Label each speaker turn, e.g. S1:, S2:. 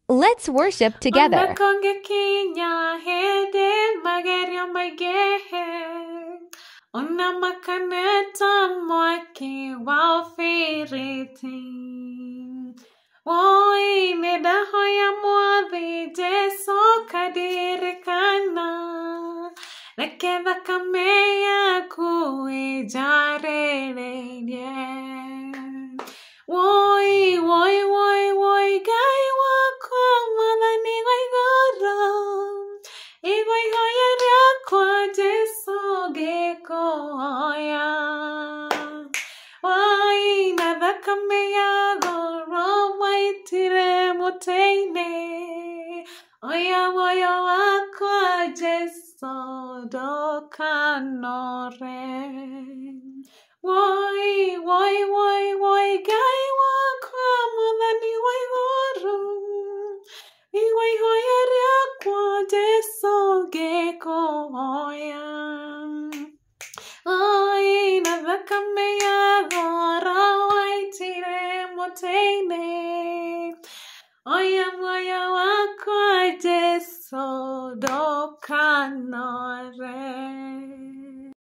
S1: Let's worship together.
S2: Onakonge kinya hede mageria magehe. Ona makaneta mwaki wafiriti. Oi neda hoya mwathi Jesu kadirikana. Neketha kameya kuijarere. Woi, woi, woi, woi, gai wako mwathani wa igũrũ. Igwa ihoya rĩakwa Jesu ngĩkũhoya. Woi, na thakame ya goro waitire mũtĩ-inĩ. Oya muoyo wakwa Jesu ndũkanore. Woi, woi, woi, woi, Ngai wakwa mwathani wa igũrũ. Igwa ihoya rĩakwa Jesu ngĩkũhoya. Oi, na thakame ya goro waitire mũtĩ-inĩ. Oya muoyo wakwa Jesu ndũkanore.